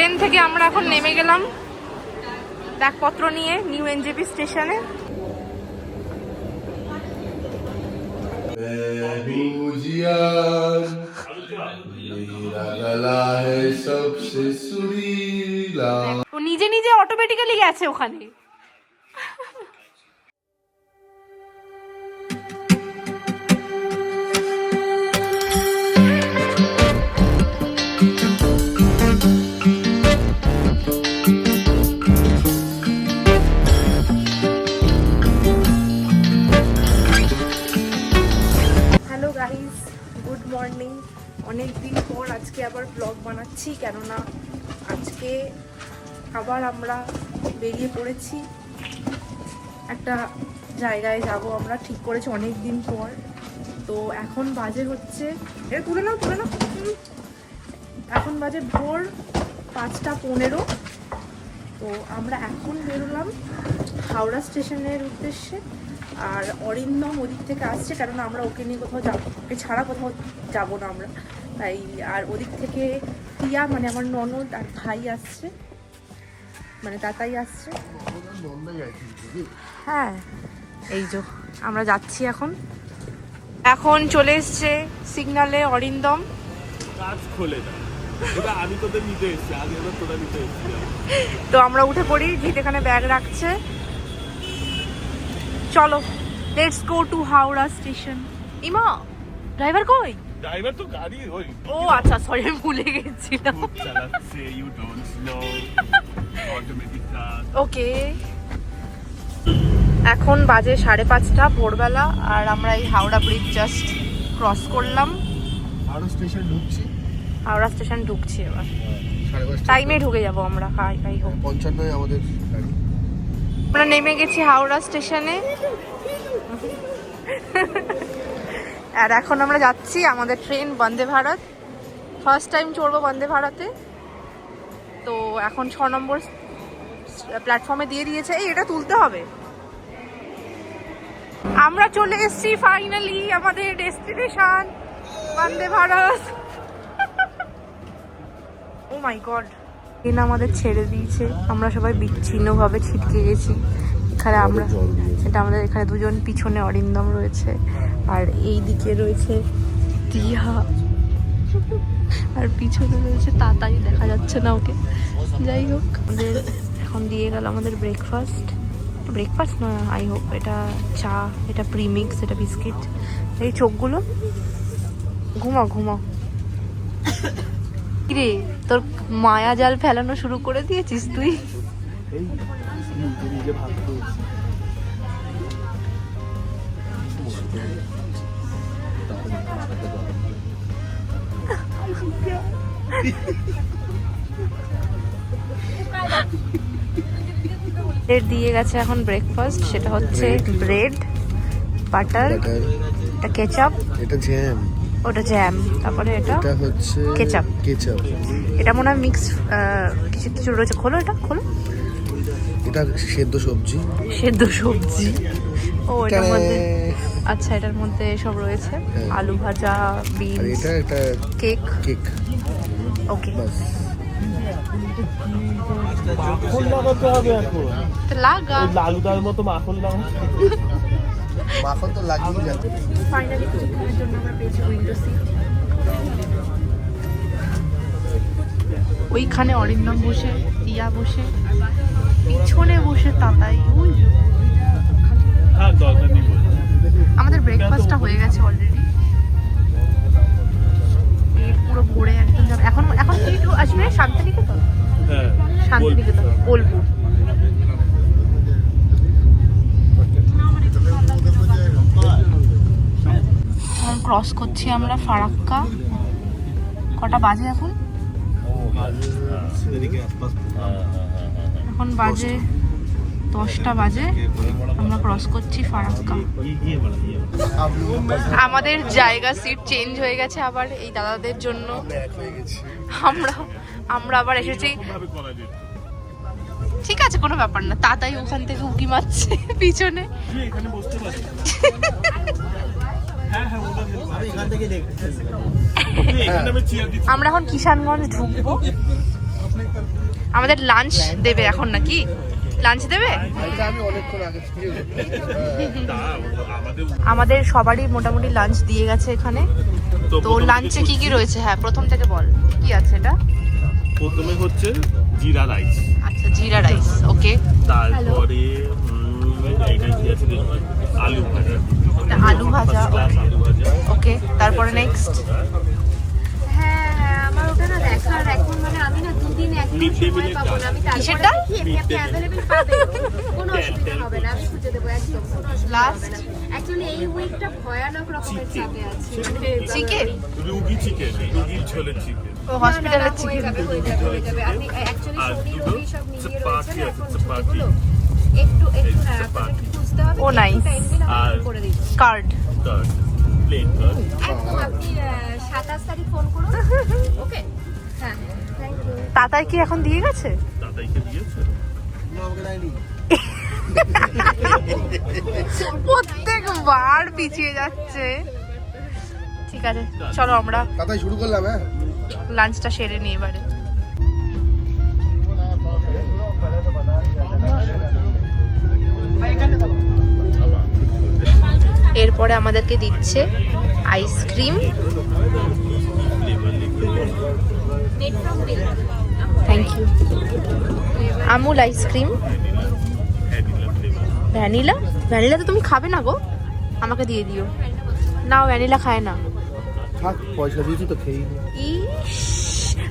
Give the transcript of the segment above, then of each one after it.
Train থেকে আমরা এখন নেমে গেলাম ব্যাগপত্র নিয়ে নিউ এনজেপি স্টেশনে। নিজে নিজে অটোমেটিক্যালি গেছে ওখানে। Hello guys, good morning. অনেক দিন পর আজকে আবার ব্লগ বানাচ্ছি, কেননা আজকে আবার আমরা বেরিয়ে পড়েছি, একটা জায়গায় যাব আমরা, ঠিক করেছি অনেক দিন পর। তো এখন বাজে হচ্ছে, এটা তুলে নাও। এখন বাজে ভোর 5:15। তো আমরা এখন বেরোলাম হাওড়া স্টেশনের উদ্দেশ্যে। আর অরিন্দম ওদিক থেকে আসছে, কারণ আমরা ওকে নিয়ে কোথাও যাবো, ওকে ছাড়া কোথাও যাবো না আমরা, তাই। আর ওদিক থেকে টিয়া, মানে আমার ননদ আর ভাই আসছে, মানে তাতাই আসছে। হ্যাঁ, এই যে আমরা যাচ্ছি এখন। এখন চলে এসছে সিগনালে অরিন্দম। তো আমরা উঠে পড়ি, জিৎ এখানে ব্যাগ রাখছে। চলো, let's go to Howrah station. ইমা, ড্রাইভার কই? ড্রাইভার তো গাড়ি ওই। ও আচ্ছা, সরি, আমি ভুলে গেছিলাম। চালাচ্ছে, ইউ ডোন্ট নো অটোমেটিক কার। ওকে, এখন বাজে 5:30 ভোরবেলা, আর আমরা এই হাওড়া ব্রিজ জাস্ট ক্রস করলাম। হাওড়া স্টেশন ঢুকছি। হাওড়া স্টেশন ঢুকছি এবার, টাইমে ঢুকে যাবো আমরা। হাই হোক 55 আমাদের গাড়ি। আমরা নেমে গেছি হাওড়া স্টেশনে, আর এখন আমরা যাচ্ছি আমাদের train Vande Bharat. First time চড়বো বন্দে ভারতে। তো এখন 6 নম্বর প্ল্যাটফর্মে দিয়ে দিয়েছে। এই এটা তুলতে হবে। আমরা চলে এসেছি ফাইনালি আমাদের ডেস্টিনেশন বন্দে ভারত। ও মাই গড, ট্রেন আমাদের ছেড়ে দিয়েছে। আমরা সবাই বিচ্ছিন্নভাবে ছিটকে গেছি এখানে। আমরা এটা আমাদের এখানে দুজন, পিছনে অরিন্দম রয়েছে, আর এই দিকে রয়েছে টিয়া, আর পিছনে রয়েছে তাতাই, দেখা যাচ্ছে না ওকে। যাই হোক, আমাদের এখন দিয়ে গেল আমাদের ব্রেকফাস্ট নয়, আই হোপ এটা চা, এটা প্রিমিক্স, এটা বিস্কিট। এই চোখগুলো, ঘুমাও। কিরে, তোর মায়া জাল ফেলানো শুরু করে দিয়েছিস তুই? দিয়ে গেছে এখন ব্রেকফাস্ট, সেটা হচ্ছে ব্রেড, বাটার, এটা কেচাপ, এটা জ্যাম, ওটা জ্যাম, তারপরে এটা হচ্ছে কেচাপ। এটা মনে হয় মিক্স কিছু রয়েছে। খোলো, এটা খোলো। এটা সেদ্ধ সবজি। ও, এটার মধ্যে, আচ্ছা, এটার মধ্যে সব রয়েছে, আলু ভাজা, বিনস, এটা একটা কেক। ওকে, মাখন লাগাতে হবে এখন। লাগা লালুদার মতো মাখন লাগানো। মাখন তো লাগিয়ে যাবে। ফাইনালি কিছুক্ষণের জন্য আমরা পেয়েছি উইন্ডো সিট। ওইখানে অরিন্দম বসে, টিয়া বসে, পিছনে বসে তাতাই। আমাদের ব্রেকফাস্টটা হয়ে গেছে অলরেডি, পেট পুরো ভরে একদম। এখন কি একটু আসবে শান্তিনিকেতন, বোলপুর। ক্রস করছি আমরা ফারাক্কা। কটা বাজে এখন? এখন বাজে 10টা বাজে। আমরা ক্রস করছি ফারাক্কা। আমাদের জায়গা, সিট চেঞ্জ হয়ে গেছে আবার এই দাদাদের জন্য। আমরা আবার এসেছি। ঠিক আছে, কোনো ব্যাপার না। তাতাই ওখান থেকে উকি মারছে পিছনে। আমরা এখন কিষানগঞ্জ ঢুকবো। আমাদের লাঞ্চ দেবে এখন নাকি? লাঞ্চ দেবে? এটা আমি অনেকক্ষণ আগে থেকে আমাদের সবারই মোটামুটি লাঞ্চ দিয়ে গেছে এখানে। তো লাঞ্চে কি কি রয়েছে? হ্যাঁ, প্রথম থেকে বল কি আছে এটা। প্রথমে হচ্ছে জিরা রাইস। আচ্ছা, জিরা রাইস, ওকে। তারপরে এইটা কি আছে দেখুন, আলু ভাজা। আলু ভাজা, আলু ভাজা, ওকে। তারপরে নেক্সট হ্যাঁ হ্যাঁ, আমার ওটা না দেখার এখন মানে আমি না দুদিন একদিন সময় পাবো না, আমি কিসেরটা? তারপরে আপনি অ্যাভেলেবল পাবেন, কোনো অসুবিধা হবে না, আমি খুঁজে দেবো একদম, কোনো অসুবিধা হবে না। অ্যাকচুয়ালি এই উইকটা ভয়ানক রকমের চাপে আছে, মানে চিকেন, রুগী চিকেন, রুগীর ঝোলের চিকেন। ও হসপিটালের হয়ে চিকেন। যাবে হয়ে যাবে হয়ে যাবে। আপনি অ্যাকচুয়ালি আর শনি দুটো রবি সব মিলিয়ে রয়েছে না এখন চাপাতি। ছুটিগুলো, একটু একটু না আপনাকে খুঁজতে হবে। ও, nice. টাইম দিন আমি আর- একটু করে দিই। কার্ড। Card, plain card. একদম আপনি 27 তারিখ ফোন করুন, ওকে? হ্যাঁ, থ্যাংক ইউ। তাতাই কি এখন দিয়ে গেছে? দাদাইকে দিয়েছে? আমাকে দেয়নি। প্রত্যেকবার পিছিয়ে যাচ্ছে। ঠিক আছে, চলো আমরা তাই শুরু করলাম। হ্যাঁ, লাঞ্চটা সেরে নিই এবারে। এরপরে আমাদেরকে দিচ্ছে ice cream. Thank you. Amul ice cream, vanilla. Vanilla তো তুমি খাবে না গো, আমাকে দিয়ে দিও। না, ভ্যানিলা খায় না। থাক, পয়সা দিয়েছি তো খেয়ে নি। ইস,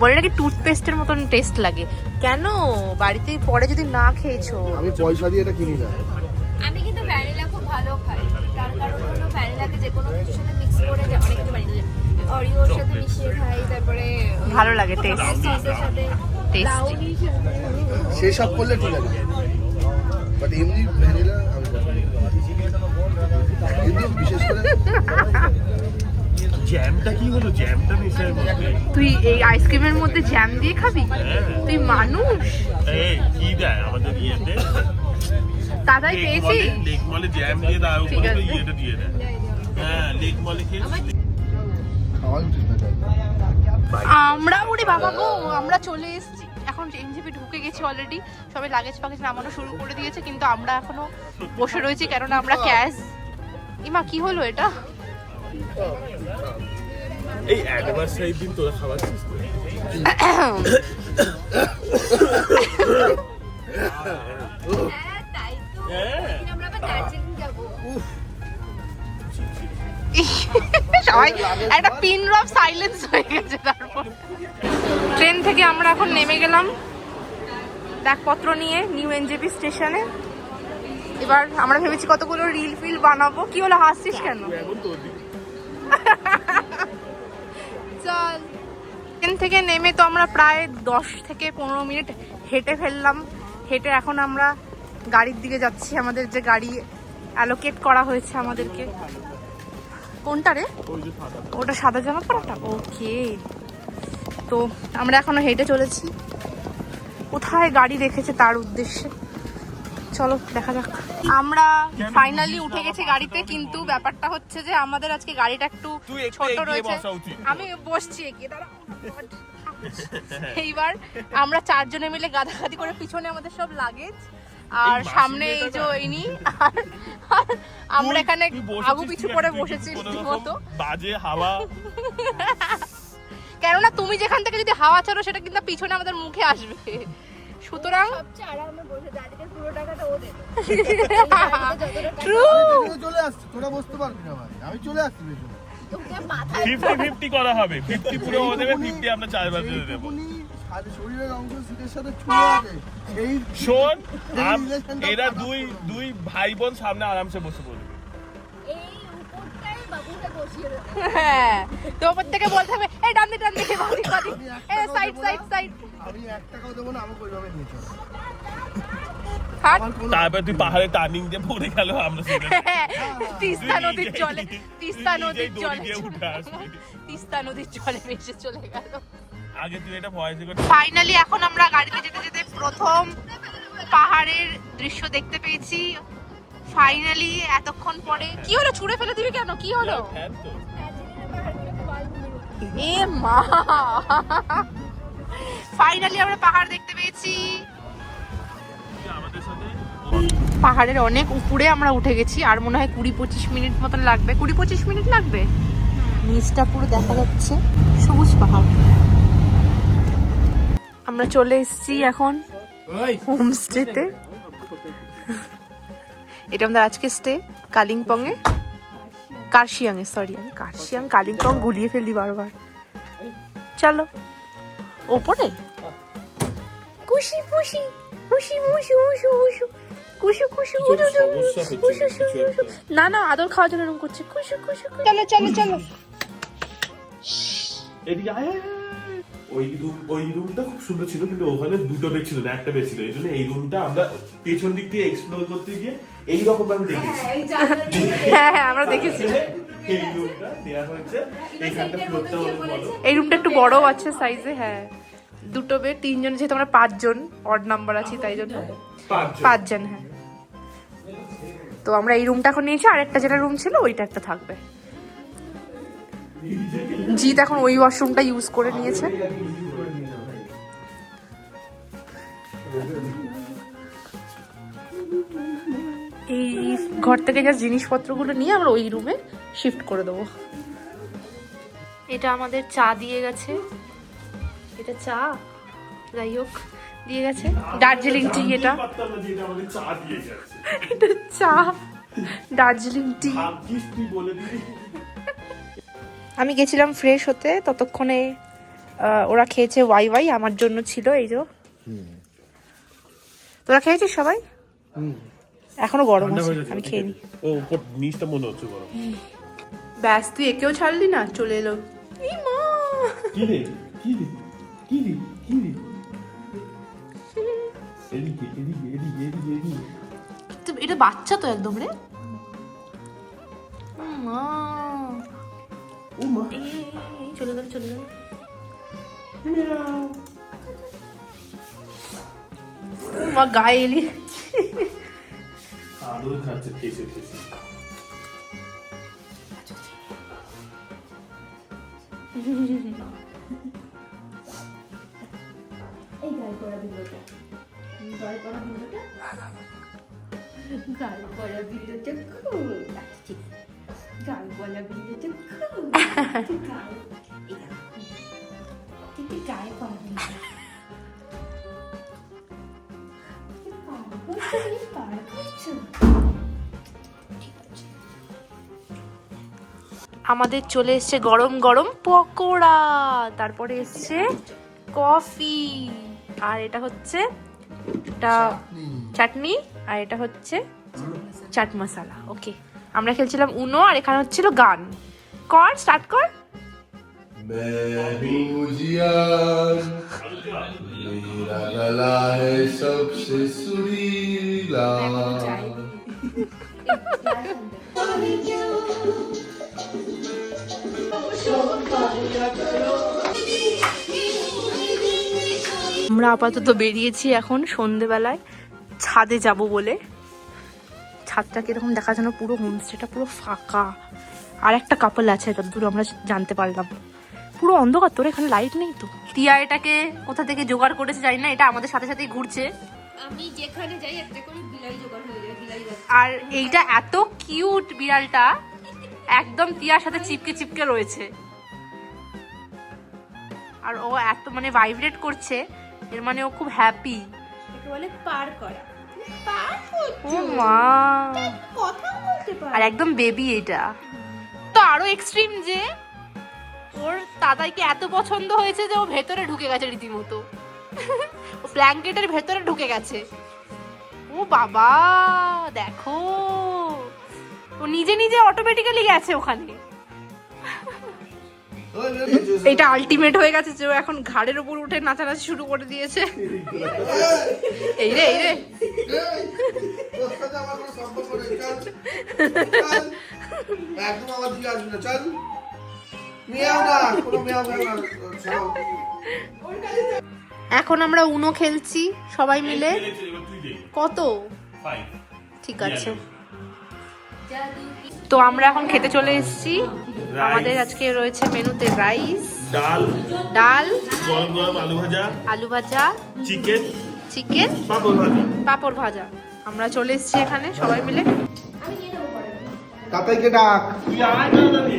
বলে নাকি টুথপেস্টের মতন টেস্ট লাগে। কেন বাড়িতে পরে যদি না খেয়েছো? আমি পয়সা দিয়ে এটা কিনি না। আমি কিন্তু ভ্যানিলা খুব ভালো খাই, তার কারণ হলো ভ্যানিলাকে যে কোনো কিছুর সাথে মিক্স করে অনেক কিছু বানিয়ে দেয়, অরিওর সাথে মিশিয়ে খাই, তারপরে ভালো লাগে টেস্ট। সসের সাথে টেস্টি। ব্রাউনি। সেসব করলে ঠিক আছে, বাট এমনি ভ্যানিলা আমি পছন্দ করি। কিন্তু বিশেষ করে জ্যামটা কি হলো? জ্যামটা মিশায় মধ্যে। তুই এই আইসক্রিমের মধ্যে জ্যাম দিয়ে খাবি? হ্যাঁ। তুই মানুষ? এই কি দেয় আমাদের ইয়েতে? দাদাই পেয়েছি। লেক মলে জ্যাম দিয়ে দেয়, ঠিক ওপরে তো আছে। ইয়েটা দিয়ে দেয়। হ্যাঁ, লেক মলে খেয়েছি। খাওয়া উচিত না তাই। আমরা উড়ি বাবা গো, আমরা চলে এসেছি এখন। এনজেপি ঢুকে গেছি অলরেডি, সবাই লাগেজ ফাগেজ নামানো শুরু করে দিয়েছে, কিন্তু আমরা এখনো বসে রয়েছি কেননা আমরা ক্যাশ। ইমা কি হলো এটা? এই অ্যানিভার্সারির দিন তোরা খাওয়াচ্ছিস তো? হ্যাঁ তাই তো, আমরা আবার দার্জিলিং যাবো। সবাই একটা পিন ড্রপ সাইলেন্স হয়ে গেছে। তারপর ট্রেন থেকে আমরা এখন নেমে গেলাম ব্যাগপত্র নিয়ে নিউ এনজেপি স্টেশনে। এবার আমরা ভেবেছি কতগুলো রিল ফিল বানাবো। কি হলো, হাসছিস কেন? এখন তো চল। ট্রেন থেকে নেমে তো আমরা প্রায় 10 থেকে 15 মিনিট হেঁটে ফেললাম। হেঁটে এখন আমরা গাড়ির দিকে যাচ্ছি, আমাদের যে গাড়ি অ্যালোকেট করা হয়েছে আমাদেরকে। কোনটা রে? ওটা সাদা জামা পরাটা, ওকে। তো আমরা এখনো হেঁটে চলেছি, কোথায় গাড়ি রেখেছে তার উদ্দেশ্যে। চলো দেখা যাক। আমরা ফাইনালি উঠে গেছি গাড়িতে, কিন্তু ব্যাপারটা হচ্ছে যে আমাদের আজকে গাড়িটা একটু তুই একটু ছোট এগিয়ে রয়েছে। বসা উচিত। আমি বসছি এগিয়ে, দাঁড়া। এইবার আমরা 4 জনে মিলে গাদাগাদি করে, পিছনে আমাদের সব লাগেজ আর এই সামনে এই মাসির যে মেয়েটা ইনি, আর আমরা এখানে আগু পিছু করে বসেছি রীতিমতো। বাজে হাওয়া। কেননা তুমি যেখান থেকে যদি হাওয়া ছাড়ো সেটা কিন্তু পিছনে আমাদের মুখে আসবে, সুতরাং সবচেয়ে আরামে বসে গাড়িতে পুরো টাকাটা ও দেবে। ট্রু। আমি চলে আসছি, তোরা বসতে পারবি না ভাই, আমি চলে আসছি পেছনে। তোকে মাথায় 50-50 করা হবে। 50 পুরো ও দেবে, 50 আমরা চার বাজে দেবো। এইটুকুনি শরীরের অংশ সিটের সাথে ছুঁয়ে আছে। এই শোন, এই রিলেশনটা এরা দুই ভাই বোন সামনে আরামসে বসে পড়বে। এই উপরটাই বাবুকে বসিয়ে দেবে। হ্যাঁ, তো ওপর থেকে বলতে হবে এই ডান দিকে, বাদিক বাদিক, আমি এই একটা সাইড দেবো সাইড না। সাইড। আমি 1 টাকাও দেবো না, আমাকে ওইভাবে নিয়ে চল। হাট। আমার কোনো তারপর তুই পাহাড়ে টার্নিং দিয়ে পড়ে গেল, আমরা সেটা তিস্তা নদীর জলে, তিস্তা নদীর দড়ি জলে, দিয়ে উঠে আসবি। তিস্তা নদীর জলে ভেসে চলে গেল। আগে তুই এটা ভয়েস করে। ফাইনালি এখন আমরা গাড়িতে যেতে যেতে প্রথম পাহাড়ের দৃশ্য দেখতে পেয়েছি। ফাইনালি এতক্ষণ পরে। কি হলো, ছুঁড়ে ফেলে দিবি কেন? কি হলো? ফ্যান তো। এ মা, ফাইনালি আমরা পাহাড় দেখতে পেয়েছি। আমাদের সাথে পাহাড়ের অনেক উপরে আমরা উঠে গেছি, আর মনে হয় 20-25 মিনিট মতন লাগবে, 20-25 মিনিট লাগবে। নিচটা পুরো দেখা যাচ্ছে সবুজ পাহাড়। আমরা চলে এসেছি এখন হোমস্টেতে। এটা আমাদের আজকে স্টে কালিম্পং এ, কার্শিয়াং এ, সরি আমি কার্শিয়াং কালিম্পং গুলিয়ে ফেলি বারবার। চলো ওপরে খুশি খুশি খুশি খুশি খুশি খুশি খুশি খুশি। না না আদর খাওয়ার জন্য এরকম করছে খুশি খুশি। চলো চলো চলো। এদিকে আয়। ওই রুমটা খুব সুন্দর ছিল, কিন্তু ওখানে দুটো বেড ছিল না, একটা বেড ছিল। এই জন্য এই রুমটা আমরা পেছন দিক দিয়ে এক্সপ্লোর করতে গিয়ে এইরকম ভাবে দেখেছি। হ্যাঁ হ্যাঁ আমরা দেখেছি। এই রুমটা দেয়া হয়েছে, এইখানটা ফ্লোরটা অনেক বড়। এই রুমটা একটু বড় আছে সাইজে। হ্যাঁ দুটো বেড, 3 জন, যেহেতু আমরা 5 জন অড নাম্বার আছি তাই জন্য 5 জন। হ্যাঁ তো আমরা এই রুমটা এখন নিয়েছি, আর একটা যেটা রুম ছিল ওইটা একটা থাকবে। জিৎ এখন ওই ওয়াশরুমটা ইউজ করে নিয়েছে। এই ঘর থেকে যা জিনিসপত্রগুলো নিয়ে আমরা ওই রুমে শিফট করে দেবো। এটা আমাদের চা দিয়ে গেছে, এটা চা যাই হোক দিয়ে গেছে, দার্জিলিং টি। এটা আমাদের চা দিয়ে গেছে, এটা চা দার্জিলিং টি। ভাগ্যিস তুই বলে দিবি। আমি গেছিলাম ফ্রেশ হতে, ততক্ষণে ওরা খেয়েছে ওয়াই ওয়াই, আমার জন্য ছিল এই যে। তোরা খেয়েছিস সবাই? এখনো গরম আছে, আমি খেয়ে নি। ও উপর নিচটা মনে হচ্ছে গরম। ব্যাস তুই একেও ছাড়লি না, চলে এলো। এই মা কি রে কি রে কি রে কি রে, এদিকে এদিকে এদিকে এদিকে এদিকে। এটা বাচ্চা তো একদম রে। মা ও মা চলে গেল চলে গেল। মা গায়ে এলি। আদর খাচ্ছে খেয়েছে খেয়েছে। আমাদের চলে এসছে গরম গরম পকোড়া, তারপরে এসছে কফি, আর এটা হচ্ছে এটা চাটনি, আর এটা হচ্ছে চাট মশলা। ওকে আমরা খেলছিলাম উনো, আর এখানে হচ্ছিল গান। কর স্টার্ট কর। मेरा गला है सबसे सुरीला। আমরা আপাতত বেরিয়েছি এখন সন্ধেবেলায় ছাদে যাব বলে। ছাদটা কিরকম দেখা যেন, পুরো হোমস্টেটা পুরো ফাঁকা, আর একটা কাপল আছে যতদূর আমরা জানতে পারলাম। পুরো অন্ধকার, তোর এখানে লাইট নেই তো। টিয়া এটাকে কোথা থেকে জোগাড় করেছে জানি না, এটা আমাদের সাথে সাথেই ঘুরছে। আমি যেখানে যাই একটা করে বিলাই জোগাড় হয়ে যায়, বিলাই যাচ্ছে। আর এইটা এত কিউট বিড়ালটা, একদম টিয়ার সাথে চিপকে চিপকে রয়েছে। আর ও এত মানে ভাইব্রেট করছে, এর মানে ও খুব হ্যাপি। একে বলে পার করা। পার ও মা, কথা বলতে পারে। আর একদম বেবি এটা তো আরো এক্সট্রিম, যে ওর দাদাইকে এত পছন্দ হয়েছে যে ও ভেতরে ঢুকে গেছে রীতিমতো। ও ব্ল্যাঙ্কেটের ভেতরে ঢুকে গেছে। ও বাবা দেখো, ও নিজে নিজে অটোমেটিক্যালি গেছে ওখানে। এটা আলটিমেট হয়ে গেছে যে ও এখন ঘাড়ের উপর উঠে নাচানাচি শুরু করে দিয়েছে। এই রে এই রে, একদম আমার দিকে আসবি না, চল। মিয়াও না, কোনো মিয়াও না। এখন আমরা উনো খেলছি সবাই মিলে। কত? ঠিক আছে, তো আমরা এখন খেতে চলে এসেছি। আমাদের আজকে রয়েছে মেনুতে রাইস, ডাল, ডাল, গরম গরম আলু ভাজা, আলু ভাজা, চিকেন, চিকেন, পাপড় ভাজা। পাঁপড় ভাজা। আমরা চলে এসেছি এখানে সবাই মিলে। তাতাইকে ডাক। তুই আয় তাড়াতাড়ি।